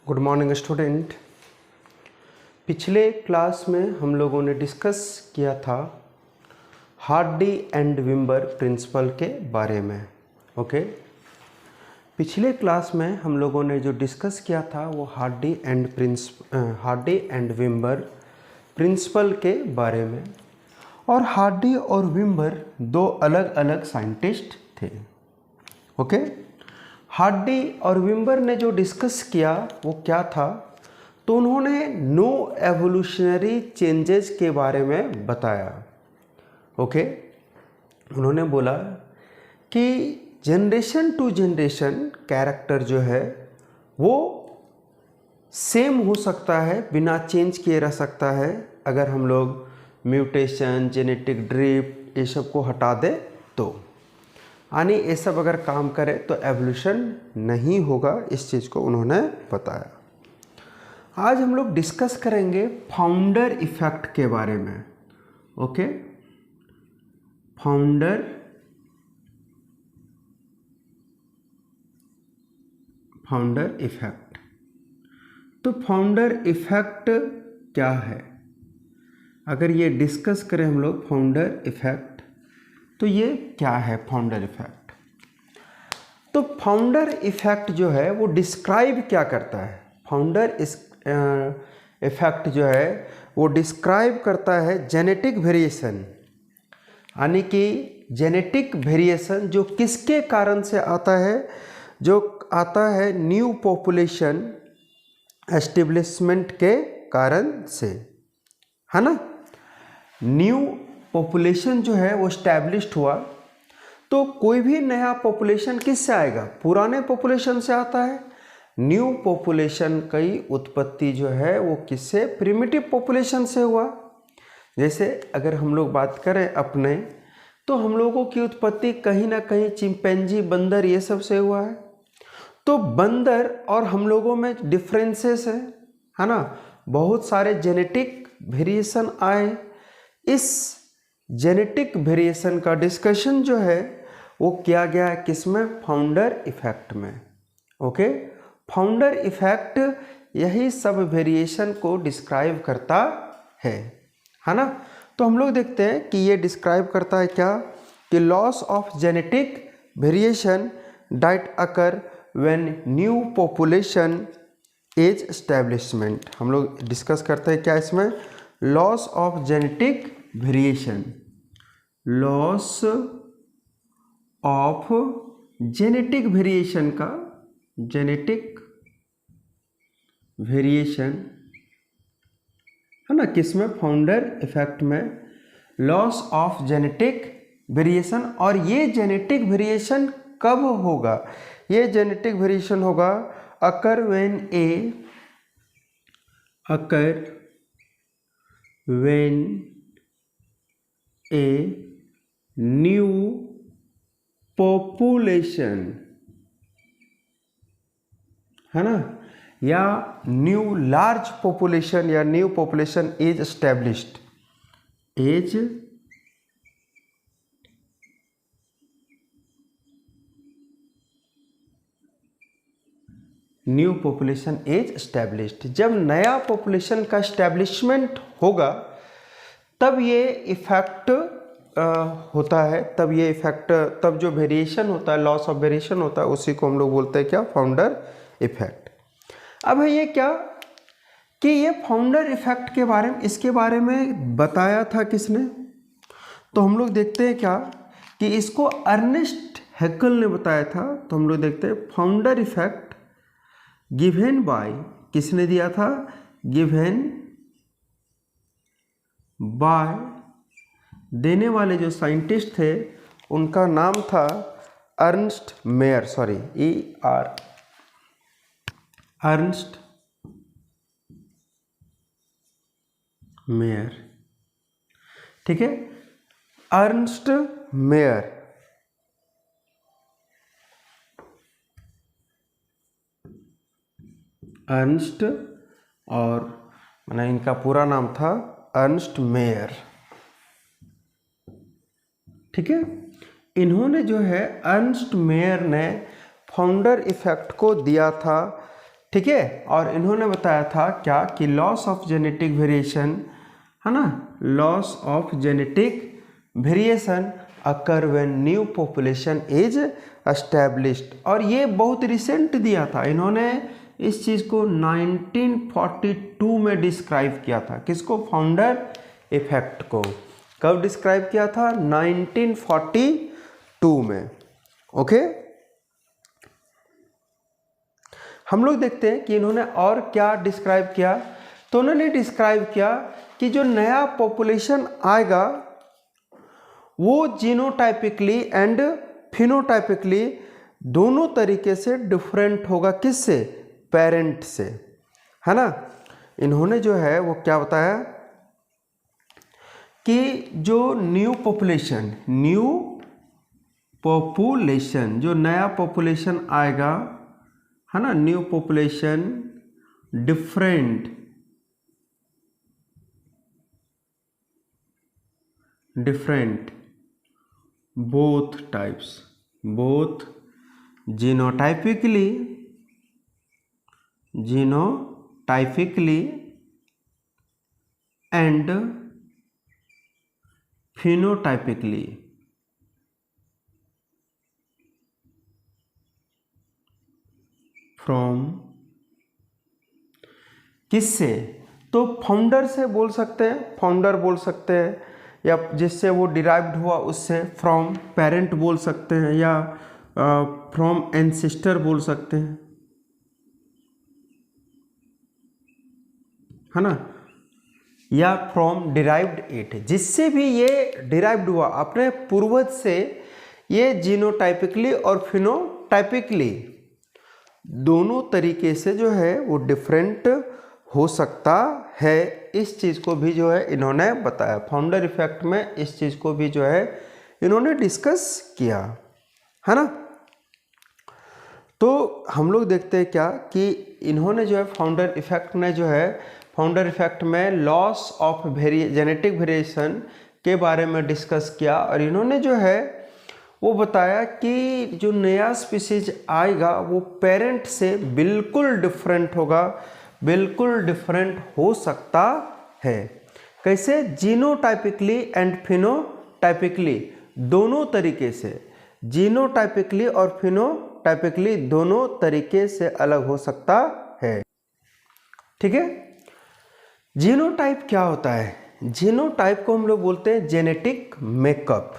Good morning student. पिछले class में हम लोगों ने डिस्कस किया था हार्डी एंड विम्बर प्रिंसिपल के बारे में। ओके, पिछले क्लास में हम लोगों ने जो डिस्कस किया था वो हार्डी एंड विम्बर प्रिंसिपल के बारे में। और हार्डी और विम्बर दो अलग अलग साइंटिस्ट थे। ओके, हार्डी और विम्बर ने जो डिस्कस किया वो क्या था, तो उन्होंने नो एवोल्यूशनरी चेंजेस के बारे में बताया। ओके, उन्होंने बोला कि जनरेशन टू जनरेशन कैरेक्टर जो है वो सेम हो सकता है, बिना चेंज किए रह सकता है अगर हम लोग म्यूटेशन, जेनेटिक ड्रिफ्ट ये सब को हटा दे तो, यानी ये सब अगर काम करे तो एवोल्यूशन नहीं होगा। इस चीज़ को उन्होंने बताया। आज हम लोग डिस्कस करेंगे फाउंडर इफेक्ट के बारे में। Okay, founder effect. तो फाउंडर इफेक्ट क्या है, अगर ये डिस्कस करें हम लोग फाउंडर इफेक्ट, तो ये क्या है फाउंडर इफेक्ट। तो फाउंडर इफेक्ट जो है वो डिस्क्राइब क्या करता है, फाउंडर इफेक्ट जो है वो डिस्क्राइब करता है जेनेटिक वेरिएशन, यानी कि जेनेटिक वेरिएशन जो किसके कारण से आता है, जो आता है न्यू पॉपुलेशन एस्टेब्लिशमेंट के कारण से, है ना। न्यू पॉपुलेशन जो है वो एस्टैब्लिश्ड हुआ, तो कोई भी नया पॉपुलेशन किससे आएगा, पुराने पॉपुलेशन से आता है। न्यू पॉपुलेशन की उत्पत्ति जो है वो किससे, प्रिमिटिव पॉपुलेशन से हुआ। जैसे अगर हम लोग बात करें अपने, तो हम लोगों की उत्पत्ति कहीं ना कहीं चिंपैंजी, बंदर ये सब से हुआ है। तो बंदर और हम लोगों में डिफरेंसेस है ना, बहुत सारे जेनेटिक वेरिएशन आए। इस जेनेटिक वेरिएशन का डिस्कशन जो है वो किया गया है किसमें, फाउंडर इफेक्ट में। ओके, फाउंडर इफेक्ट यही सब वेरिएशन को डिस्क्राइब करता है ना। तो हम लोग देखते हैं कि ये डिस्क्राइब करता है क्या, कि loss of genetic variation that occur when new population as establishment. हम लोग डिस्कस करते हैं क्या इसमें, loss of genetic variation, loss of genetic variation का, जेनेटिक वेरिएशन है ना, किसमें, फाउंडर इफेक्ट में, लॉस ऑफ जेनेटिक वेरिएशन। और ये जेनेटिक वेरिएशन कब होगा, ये जेनेटिक वेरिएशन होगा occur when a new population, है ना, या न्यू लार्ज पॉपुलेशन या new population is established, new population is established. जब नया पॉपुलेशन का एस्टैब्लिशमेंट होगा तब ये इफेक्ट होता है, तब ये इफेक्ट, तब जो वेरिएशन होता है, लॉस ऑफ वेरिएशन होता है, उसी को हम लोग बोलते हैं क्या, फाउंडर इफेक्ट। अब है ये क्या, कि ये फाउंडर इफेक्ट के बारे में, इसके बारे में बताया था किसने, तो हम लोग देखते हैं क्या, कि इसको अर्नेस्ट हैकेल ने बताया था। तो हम लोग देखते हैं फाउंडर इफेक्ट गिवन बाय, किसने दिया था, गिवन बाय, देने वाले जो साइंटिस्ट थे उनका नाम था अर्नस्ट मेयर, अर्नस्ट मेयर, ठीक है, अर्नस्ट मेयर। अर्नस्ट, और माना इनका पूरा नाम था अर्नस्ट मेयर, ठीक है। इन्होंने जो है, अर्नस्ट मेयर ने फाउंडर इफेक्ट को दिया था ठीक है। और इन्होंने बताया था क्या कि लॉस ऑफ जेनेटिक वेरिएशन, है ना, loss of genetic variation occur when new population is established. और ये बहुत रिसेंट दिया था इन्होंने, इस चीज़ को 1942 में डिस्क्राइब किया था। किसको? फाउंडर इफेक्ट को। कब डिस्क्राइब किया था? 1942 में। ओके, हम लोग देखते हैं कि इन्होंने और क्या डिस्क्राइब किया। तो उन्होंने डिस्क्राइब किया कि जो नया पॉपुलेशन आएगा वो जीनोटाइपिकली एंड फिनोटाइपिकली दोनों तरीके से डिफरेंट होगा। किससे? पेरेंट से, है ना। इन्होंने जो है वो क्या बताया कि जो न्यू पॉपुलेशन जो नया पॉपुलेशन आएगा, है ना, new population different both types, both genotypically and phenotypically। From किससे? तो फाउंडर से बोल सकते हैं, फाउंडर बोल सकते हैं, या जिससे वो डिराइव्ड हुआ उससे फ्रॉम पेरेंट बोल सकते हैं, या फ्रॉम एंसेस्टर बोल सकते हैं, है ना, या फ्रॉम डिराइव्ड इट, जिससे भी ये डिराइव्ड हुआ अपने पूर्वज से, ये जीनोटाइपिकली और फिनोटाइपिकली दोनों तरीके से जो है वो डिफरेंट हो सकता है। इस चीज़ को भी जो है इन्होंने बताया। फाउंडर इफेक्ट में इस चीज़ को भी जो है इन्होंने डिस्कस किया, है ना। तो हम लोग देखते हैं क्या कि इन्होंने जो है फाउंडर इफेक्ट में जो है, फाउंडर इफेक्ट में लॉस ऑफ जेनेटिक वेरिएशन के बारे में डिस्कस किया। और इन्होंने जो है वो बताया कि जो नया स्पीसीज आएगा वो पेरेंट से बिल्कुल डिफरेंट होगा, बिल्कुल डिफरेंट हो सकता है। कैसे? जीनोटाइपिकली एंड फिनोटाइपिकली दोनों तरीके से, जीनोटाइपिकली और फिनोटाइपिकली दोनों तरीके से अलग हो सकता है। ठीक है। जीनोटाइप क्या होता है? जीनोटाइप को हम लोग बोलते हैं जेनेटिक मेकअप।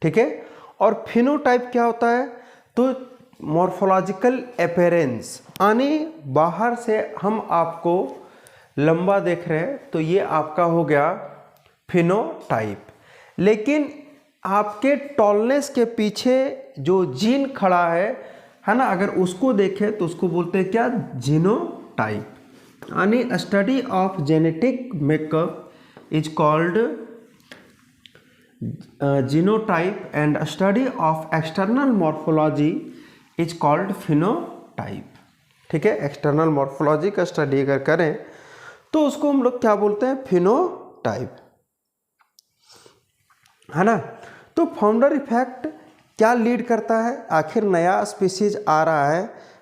ठीक है। और फिनोटाइप क्या होता है? तो मॉर्फोलॉजिकल अपीयरेंस, यानी बाहर से हम आपको लंबा देख रहे हैं तो ये आपका हो गया फिनोटाइप। लेकिन आपके टॉलनेस के पीछे जो जीन खड़ा है ना, अगर उसको देखें तो उसको बोलते हैं क्या? जीनोटाइप। यानी study of genetic makeup is called genotype and study of external morphology is called phenotype. ठीक है। एक्सटर्नल मॉर्फोलॉजी का स्टडी अगर करें तो उसको हम लोग क्या बोलते हैं? फिनोटाइप, है ना। तो फाउंडर इफेक्ट क्या लीड करता है? आखिर नया स्पीसीज आ रहा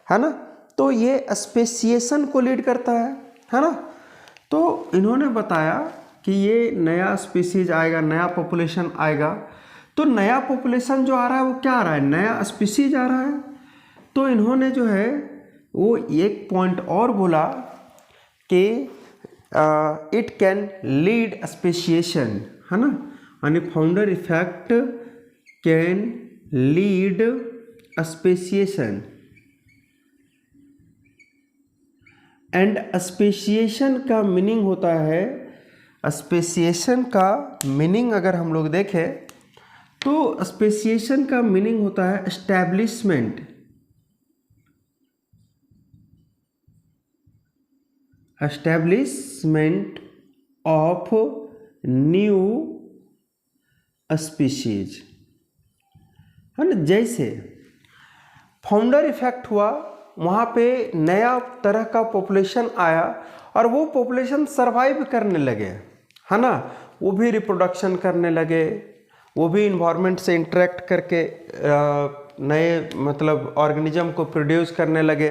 है ना, तो ये स्पेसिएशन को लीड करता है ना। तो इन्होंने बताया कि ये नया स्पीसीज आएगा, नया पॉपुलेशन आएगा। तो नया पॉपुलेशन जो आ रहा है वो क्या आ रहा है? नया स्पीसीज आ रहा है। तो इन्होंने जो है वो एक पॉइंट और बोला कि इट कैन लीड स्पेसिएशन, है ना, यानी founder effect can lead speciation. And speciation का मीनिंग होता है, स्पेसिएशन का मीनिंग अगर हम लोग देखें तो स्पेसिएशन का मीनिंग होता है establishment, establishment of new species, है ना। जैसे फाउंडर इफेक्ट हुआ, वहाँ पे नया तरह का पॉपुलेशन आया और वो पॉपुलेशन सरवाइव करने लगे, है ना, वो भी रिप्रोडक्शन करने लगे, वो भी इन्वायरमेंट से इंटरेक्ट करके नए मतलब ऑर्गेनिज्म को प्रोड्यूस करने लगे।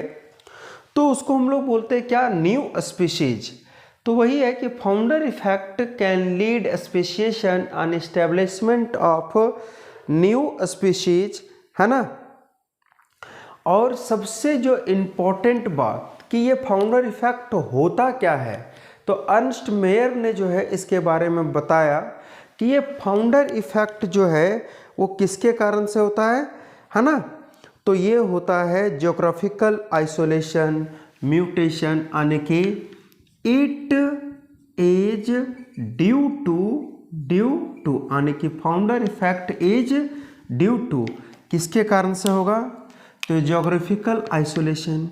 तो उसको हम लोग बोलते हैं क्या, न्यू स्पीशीज। तो वही है कि founder effect can lead speciation and establishment of new species, है ना। और सबसे जो इम्पोर्टेंट बात कि ये फाउंडर इफेक्ट होता क्या है, तो अर्नस्ट मेयर ने जो है इसके बारे में बताया कि ये फाउंडर इफेक्ट जो है वो किसके कारण से होता है ना। तो ये होता है ज्योग्राफिकल आइसोलेशन, म्यूटेशन, यानी कि इट इज ड्यू टू यानी कि founder effect is due to किसके कारण से होगा, तो ज्योग्राफिकल आइसोलेशन,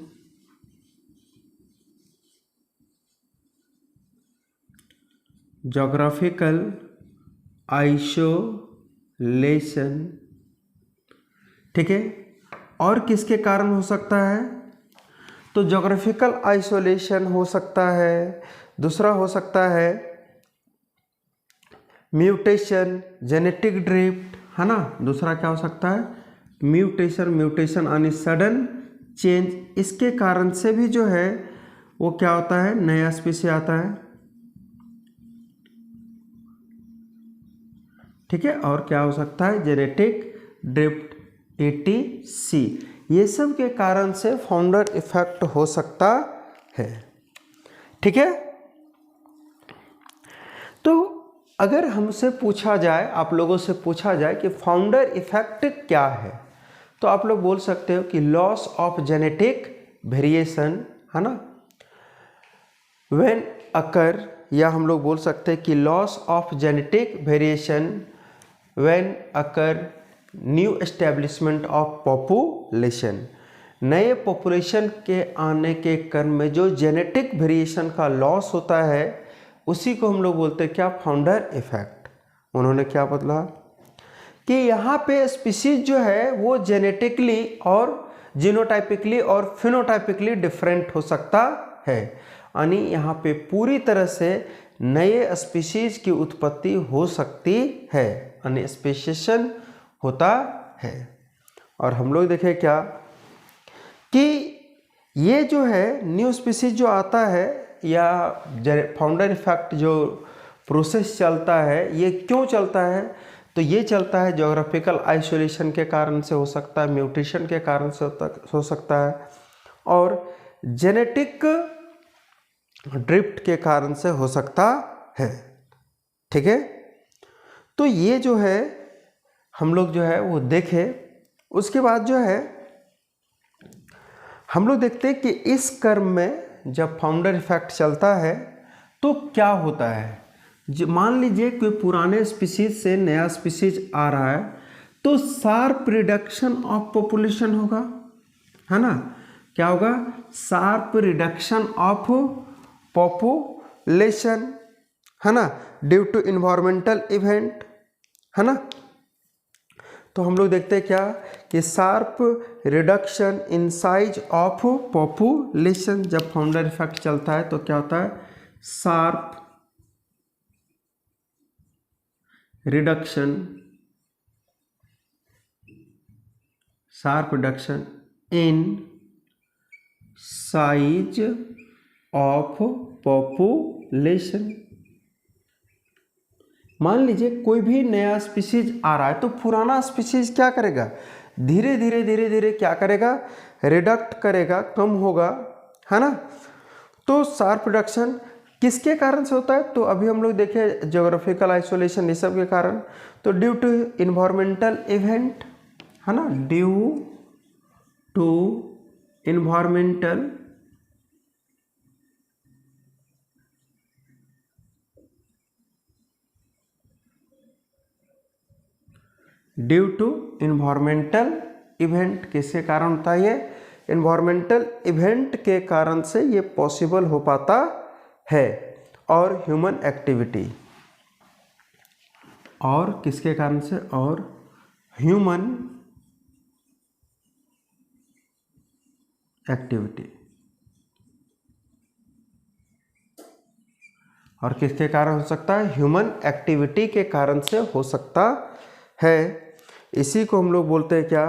ज्योग्राफिकल आइसोलेशन, ठीक है। और किसके कारण हो सकता है, तो ज्योग्राफिकल आइसोलेशन हो सकता है, दूसरा हो सकता है म्यूटेशन, जेनेटिक ड्रिफ्ट, है ना। दूसरा क्या हो सकता है, म्यूटेशन यानी सडन चेंज, इसके कारण से भी जो है वो क्या होता है, नया स्पीशीज आता है, ठीक है। और क्या हो सकता है, जेनेटिक ड्रिफ्ट, ETC, ये सब के कारण से फाउंडर इफेक्ट हो सकता है, ठीक है। तो अगर हमसे पूछा जाए, आप लोगों से पूछा जाए कि फाउंडर इफेक्ट क्या है, तो आप लोग बोल सकते हो कि लॉस ऑफ जेनेटिक वेरिएशन, है ना, व्हेन अकर, या हम लोग बोल सकते हैं कि loss of genetic variation when occur new establishment of population, नए पॉपुलेशन के आने के क्रम में जो जेनेटिक वेरिएशन का लॉस होता है उसी को हम लोग बोलते हैं क्या, फाउंडर इफेक्ट। उन्होंने क्या बदला कि यहाँ पे स्पीशीज जो है वो जेनेटिकली और जीनोटाइपिकली और फिनोटाइपिकली डिफरेंट हो सकता है, यानी यहाँ पे पूरी तरह से नए स्पीशीज की उत्पत्ति हो सकती है, यानी स्पेसिएशन होता है। और हम लोग देखें क्या कि ये जो है न्यू स्पीशीज जो आता है या फाउंडर इफेक्ट जो प्रोसेस चलता है, ये क्यों चलता है, तो ये चलता है ज्योग्राफिकल आइसोलेशन के कारण से हो सकता है, म्यूटेशन के कारण से हो सकता है, और जेनेटिक ड्रिफ्ट के कारण से हो सकता है, ठीक है। तो ये जो है हम लोग जो है वो देखें। उसके बाद जो है हम लोग देखते हैं कि इस क्रम में जब फाउंडर इफेक्ट चलता है तो क्या होता है। मान लीजिए कोई पुराने स्पीशीज से नया स्पीशीज आ रहा है तो शार्प रिडक्शन ऑफ पॉपुलेशन होगा, है ना। क्या होगा, शार्प रिडक्शन ऑफ पॉपुलेशन, है ना, ड्यू टू इन्वायरमेंटल इवेंट, है ना। तो हम लोग देखते हैं क्या कि sharp reduction in size of population, जब फाउंडर इफेक्ट चलता है तो क्या होता है, sharp reduction in size of population. मान लीजिए कोई भी नया स्पीशीज आ रहा है तो पुराना स्पीशीज क्या करेगा, धीरे धीरे क्या करेगा, रिडक्ट करेगा, कम होगा, है ना। तो शार्प रिडक्शन किसके कारण से होता है, तो अभी हम लोग देखें ज्योग्राफिकल आइसोलेशन ये सब के कारण, तो ड्यू टू इन्वायरमेंटल इवेंट, है ना, ड्यू टू इन्वायरमेंटल इवेंट किसके कारण होता है, ये इन्वायरमेंटल इवेंट के कारण से ये पॉसिबल हो पाता है, और ह्यूमन एक्टिविटी, और किसके कारण से, और ह्यूमन एक्टिविटी, और किसके कारण हो सकता है, ह्यूमन एक्टिविटी के कारण से हो सकता है। इसी को हम लोग बोलते हैं क्या,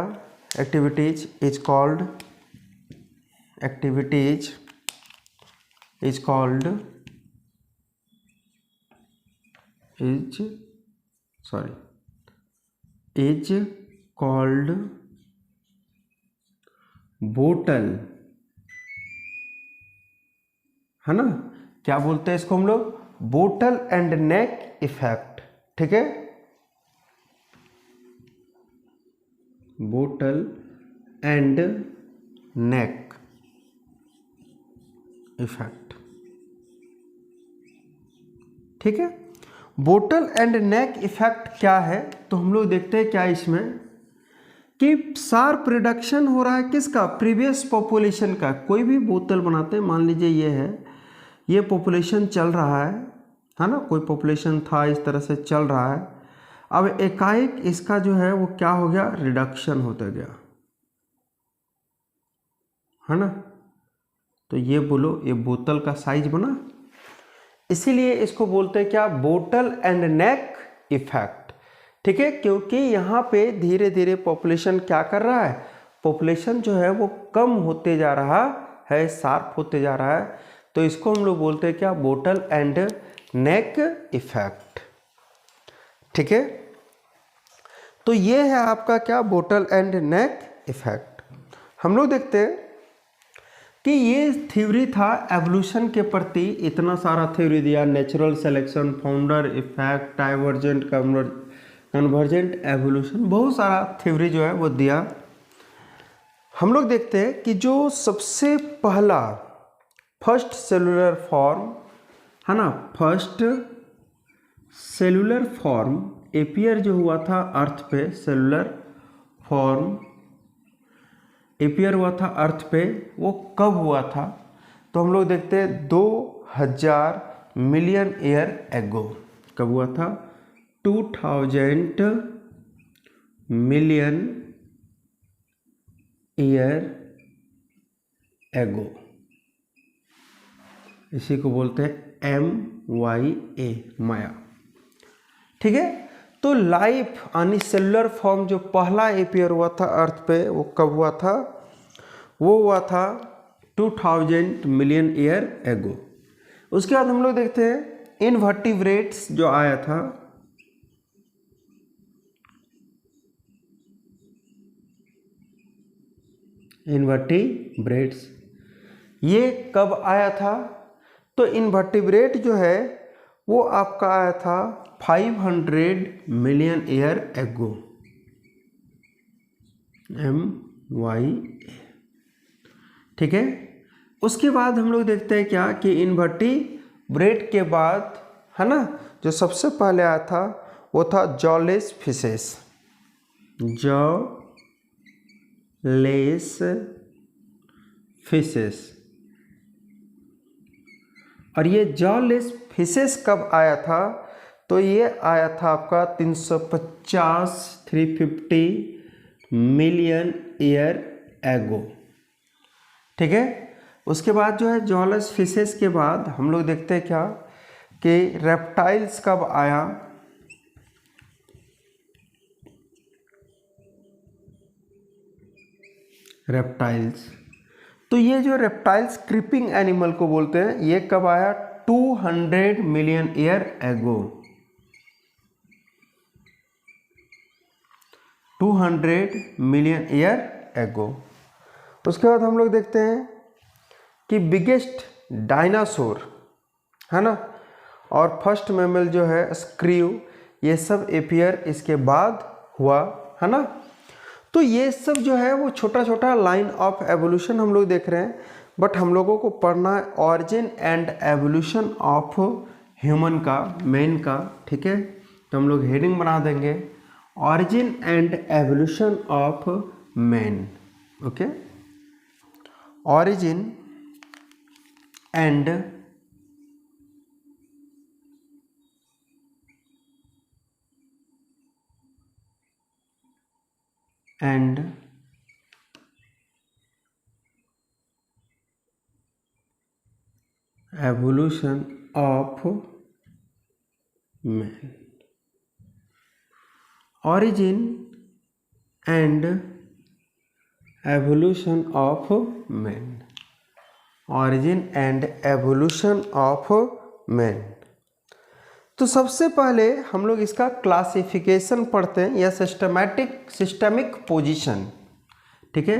activities is called activities is called bottle, है ना। क्या बोलते हैं इसको हम लोग? बोटल एंड नेक इफेक्ट, ठीक है। बोटल एंड नेक इफेक्ट, ठीक है। बोटल एंड नेक इफेक्ट क्या है? तो हम लोग देखते हैं क्या इसमें कि शार्प रिडक्शन हो रहा है किसका? प्रीवियस पॉपुलेशन का। कोई भी बोतल बनाते हैं, मान लीजिए ये है, ये पॉपुलेशन चल रहा है ना, कोई पॉपुलेशन था, इस तरह से चल रहा है। अब एकाएक इसका जो है वो क्या हो गया? रिडक्शन होता गया, है ना। तो ये बोलो, ये बोतल का साइज बना, इसीलिए इसको बोलते हैं क्या? बोटल एंड नेक इफेक्ट, ठीक है। क्योंकि यहाँ पे धीरे धीरे पॉपुलेशन क्या कर रहा है? पॉपुलेशन जो है वो कम होते जा रहा है, शार्प होते जा रहा है। तो इसको हम लोग बोलते हैं क्या? बोटल एंड नेक इफेक्ट, ठीक है। तो ये है आपका क्या? Bottle and neck effect. हम लोग देखते हैं कि ये थ्योरी था एवोल्यूशन के प्रति, इतना सारा थ्योरी दिया, natural selection, founder effect, divergent, convergent evolution, बहुत सारा थ्योरी जो है वो दिया। हम लोग देखते हैं कि जो सबसे पहला फर्स्ट सेलुलर फॉर्म है ना, फर्स्ट सेलुलर फॉर्म एपियर जो हुआ था अर्थ पे, सेलुलर फॉर्म एपियर हुआ था अर्थ पे, वो कब हुआ था? तो हम लोग देखते हैं 2000 मिलियन ईयर एगो। कब हुआ था? 2000 मिलियन ईयर एगो। इसी को बोलते हैं MYA, माया, ठीक है। तो लाइफ यानी सेलुलर फॉर्म जो पहला एपियर हुआ था अर्थ पे, वो कब हुआ था? वो हुआ था 2000 मिलियन ईयर एगो। उसके बाद हम लोग देखते हैं इनवर्टिब्रेट्स जो आया था, इनवर्टिब्रेट्स, ये कब आया था? तो इनवर्टिब्रेट जो है वो आपका आया था 500 मिलियन ईयर एगो, MYA, ठीक है। उसके बाद हम लोग देखते हैं क्या कि इनवर्टिब्रेट के बाद, है ना, जो सबसे पहले आया था वो था जॉलेस फिशेस, जॉलेस फिशेस। और ये जॉलेस फिशेस कब आया था? तो ये आया था आपका 350 मिलियन ईयर एगो, ठीक है। उसके बाद जो है जॉलेस फिशेस के बाद हम लोग देखते हैं क्या कि रेप्टाइल्स कब आया? रेप्टाइल्स, तो ये जो रेप्टाइल्स क्रीपिंग एनिमल को बोलते हैं, ये कब आया? 200 million year ago, 200 million year ago. उसके बाद हम लोग देखते हैं कि बिगेस्ट डायनासोर, है ना, और फर्स्ट मैमल जो है स्क्रू, ये सब एपियर इसके बाद हुआ, है ना। तो ये सब जो है वो छोटा छोटा लाइन ऑफ एवोल्यूशन हम लोग देख रहे हैं, बट हम लोगों को पढ़ना है origin and evolution of human का, मैन का, ठीक है। तो हम लोग हेडिंग बना देंगे origin and evolution of man, okay. Origin and evolution of man, origin and evolution of man। Origin and evolution of man. तो सबसे पहले हम लोग इसका क्लासिफिकेशन पढ़ते हैं या सिस्टमिक पोजीशन। ठीक है,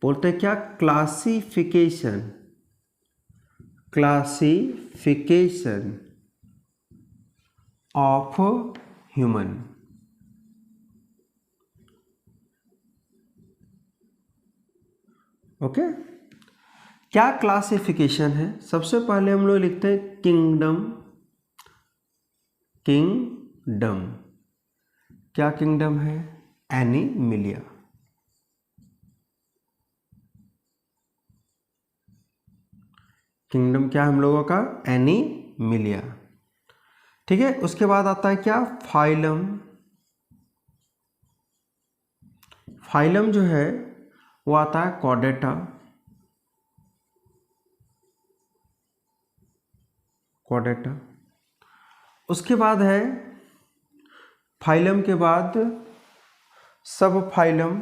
बोलते हैं क्या? Classification of human. ओके, क्या क्लासिफिकेशन है? सबसे पहले हम लोग लिखते हैं किंगडम। क्या किंगडम है? एनिमिलिया। किंगडम क्या है हम लोगों का? एनिमिलिया। ठीक है, उसके बाद आता है क्या? फाइलम। फाइलम जो है वो आता है कॉर्डेटा। उसके बाद है फाइलम के बाद सब फाइलम।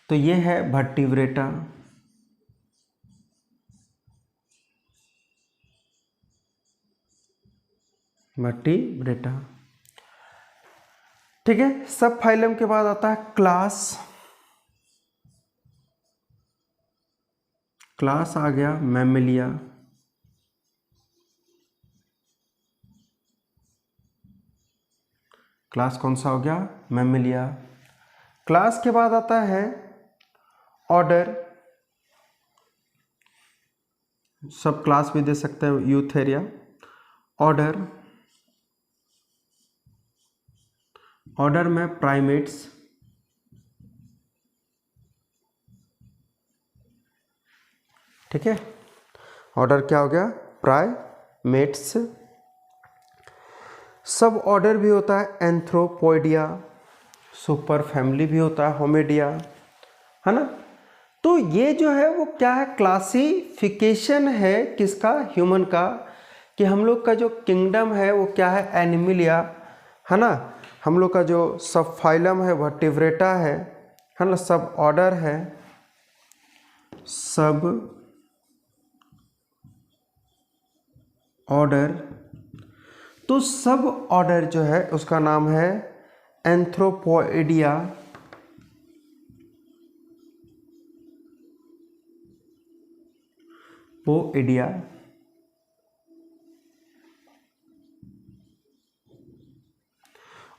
तो ये है वर्टिब्रेटा। ठीक है, सब फाइलम के बाद आता है क्लास। क्लास आ गया मैमेलिया। क्लास कौन सा हो गया? मैमेलिया। क्लास के बाद आता है ऑर्डर। सब क्लास भी दे सकते हैं, यूथेरिया। ऑर्डर में प्राइमेट्स। ठीक है, ऑर्डर क्या हो गया? प्राइमेट्स। सब ऑर्डर भी होता है एंथ्रोपोइडिया। सुपर फैमिली भी होता है होमिडिया, है ना। तो ये जो है वो क्या है? क्लासिफिकेशन है किसका? ह्यूमन का। कि हम लोग का जो किंगडम है वो क्या है? एनिमिलिया, है ना। हम लोग का जो सब फाइलम है वर्टिब्रेटा है ना। सब ऑर्डर है सब ऑर्डर। तो सब ऑर्डर जो है उसका नाम है एंथ्रोपोइडिया।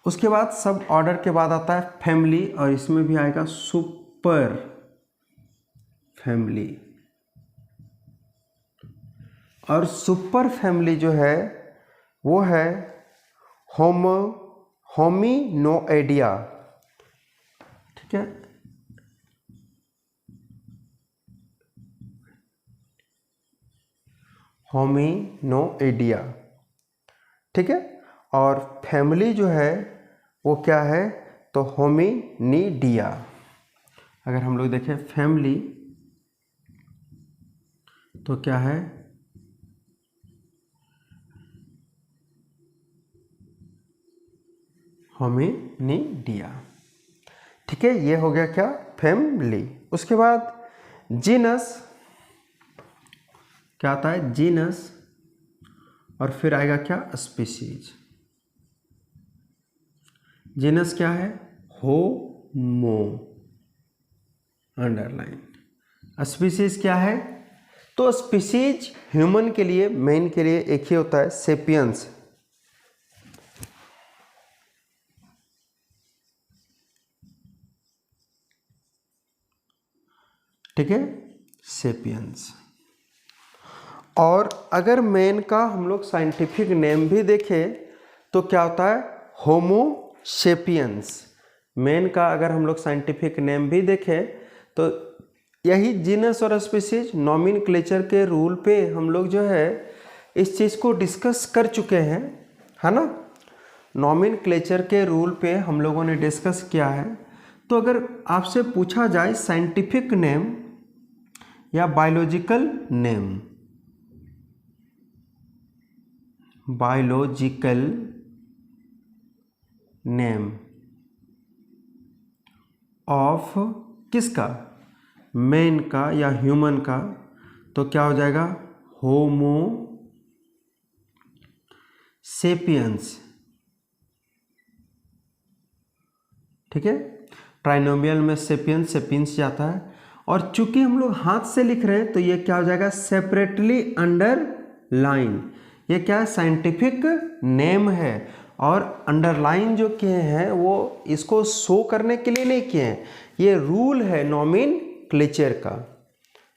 उसके बाद सब ऑर्डर के बाद आता है फैमिली, और इसमें भी आएगा सुपर फैमिली। और सुपर फैमिली जो है वो है होमिनोइडिया। ठीक है, होमिनोइडिया। ठीक है, और फैमिली जो है वो क्या है? तो होमिनिडिया। अगर हम लोग देखें फैमिली तो क्या है? होमिनिडिया। ठीक है, ये हो गया क्या? फैमिली। उसके बाद जीनस। क्या आता है? जीनस। और फिर आएगा क्या? स्पीशीज। जीनस क्या है? होमो, अंडरलाइन। स्पीशीज क्या है? तो स्पीशीज ह्यूमन के लिए, मैन के लिए एक ही होता है, सेपियंस। ठीक है, सेपियंस। और अगर मैन का हम लोग साइंटिफिक नेम भी देखें तो क्या होता है? होमो सेपियंस। मैन का अगर हम लोग साइंटिफिक नेम भी देखें तो यही जीनस और स्पीशीज नॉमेनक्लेचर के रूल पे हम लोग जो है इस चीज़ को डिस्कस कर चुके हैं, है ना। नॉमेनक्लेचर के रूल पे हम लोगों ने डिस्कस किया है। तो अगर आपसे पूछा जाए साइंटिफिक नेम या बायोलॉजिकल नेम, ऑफ किसका, मैन का या ह्यूमन का, तो क्या हो जाएगा होमो सेपियंस। ठीक है, ट्राइनोमियल में सेपियंस सेपियंस जाता है, और चूंकि हम लोग हाथ से लिख रहे हैं तो ये क्या हो जाएगा सेपरेटली अंडरलाइन। ये क्या साइंटिफिक नेम है, और अंडरलाइन जो किए हैं वो इसको शो करने के लिए नहीं किए हैं, ये रूल है नॉमेनक्लेचर का।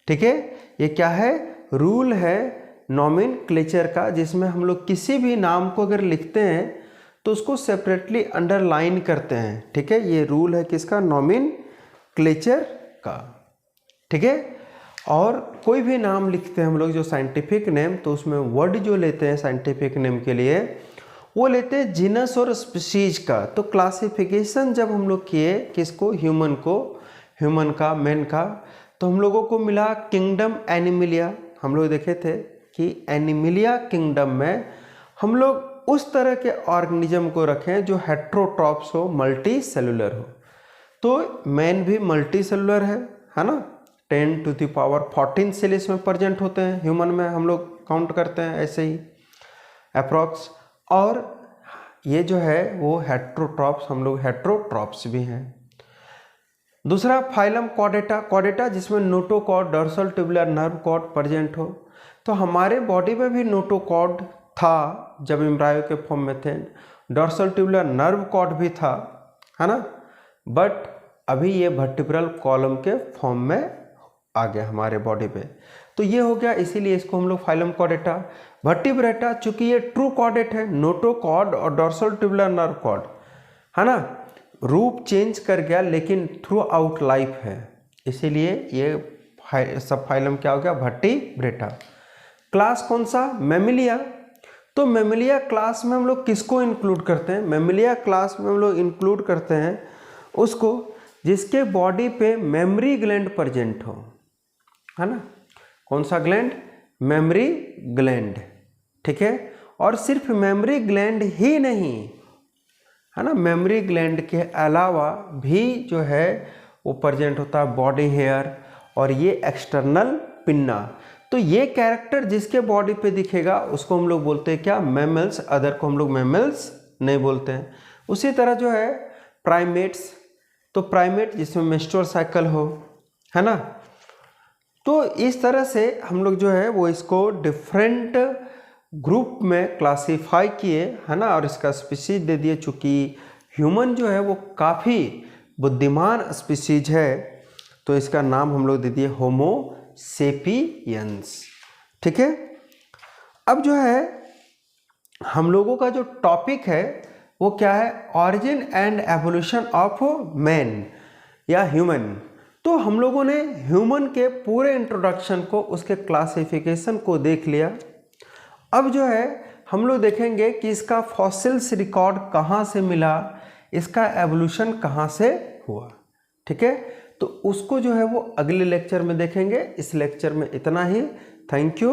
ठीक है, ये क्या है रूल है नॉमेनक्लेचर का, जिसमें हम लोग किसी भी नाम को अगर लिखते हैं तो उसको सेपरेटली अंडरलाइन करते हैं। ठीक है, ये रूल है किसका, नॉमेनक्लेचर का। ठीक है, और कोई भी नाम लिखते हैं हम लोग जो साइंटिफिक नेम, तो उसमें वर्ड जो लेते हैं साइंटिफिक नेम के लिए वो लेते हैं जीनस और स्पीशीज का। तो क्लासिफिकेशन जब हम लोग किए किसको, ह्यूमन को, ह्यूमन का, मैन का, तो हम लोगों को मिला किंगडम एनिमिलिया। हम लोग देखे थे कि एनिमिलिया किंगडम में हम लोग उस तरह के ऑर्गेनिज्म को रखें जो हेट्रोट्रॉप्स हो, मल्टी सेलुलर हो। तो मैन भी मल्टी सेलुलर है ना, 10⁻14 सेल इसमें प्रेजेंट होते हैं, ह्यूमन में हम लोग काउंट करते हैं ऐसे ही अप्रॉक्स। और ये जो है वो हेट्रोट्रॉप्स, हम लोग हेट्रोट्रॉप्स भी हैं। दूसरा फाइलम कॉर्डेटा, कॉर्डेटा जिसमें notochord, dorsal tubular nerve cord present हो। तो हमारे बॉडी में भी नोटोकॉर्ड था जब एम्ब्रायो के फॉर्म में थे, डॉर्सल ट्यूबुलर नर्व कॉर्ड भी था, है ना, बट अभी ये वर्टिब्रल कॉलम के फॉर्म में आ गया हमारे बॉडी पे। तो ये हो गया, इसीलिए इसको हम लोग फाइलम कॉर्डेटा। वर्टिब्रेटा चूंकि ये ट्रू कॉर्डेट है, नोटोकॉर्ड और डॉर्सल ट्यूबुलर नर्व कॉर्ड, है ना, रूप चेंज कर गया लेकिन थ्रू आउट लाइफ है, इसीलिए ये सब फाइलम क्या हो गया, वर्टिब्रेटा। क्लास कौन सा, मैमिलिया। तो मैमिलिया क्लास में हम लोग किसको इंक्लूड करते हैं, मैमिलिया क्लास में हम लोग इंक्लूड करते हैं उसको जिसके बॉडी पे मेमोरी ग्लैंड प्रेजेंट हो, है ना, कौन सा ग्लैंड, मेमोरी ग्लैंड। ठीक है, और सिर्फ मेमोरी ग्लैंड ही नहीं, है ना, मेमोरी ग्लैंड के अलावा भी जो है वो प्रेजेंट होता है बॉडी हेयर, और ये एक्सटर्नल पिन्ना। तो ये कैरेक्टर जिसके बॉडी पे दिखेगा उसको हम लोग बोलते हैं क्या, मैमल्स, अदर को हम लोग मैमल्स नहीं बोलते हैं। उसी तरह जो है प्राइमेट्स, तो प्राइमेट जिसमें मेंस्ट्रुअल साइकिल हो, है ना। तो इस तरह से हम लोग जो है वो इसको डिफरेंट ग्रुप में क्लासीफाई किए, है ना, और इसका स्पीशीज दे दिए। चूँकि ह्यूमन जो है वो काफ़ी बुद्धिमान स्पीशीज है, तो इसका नाम हम लोग दे दिए होमो सेपियंस। ठीक है, अब जो है हम लोगों का जो टॉपिक है वो क्या है, origin and evolution of man या ह्यूमन। तो हम लोगों ने ह्यूमन के पूरे इंट्रोडक्शन को, उसके क्लासिफिकेशन को देख लिया। अब जो है हम लोग देखेंगे कि इसका फॉसिल्स रिकॉर्ड कहाँ से मिला, इसका एवोल्यूशन कहाँ से हुआ। ठीक है, तो उसको जो है वो अगले लेक्चर में देखेंगे। इस लेक्चर में इतना ही। Thank you.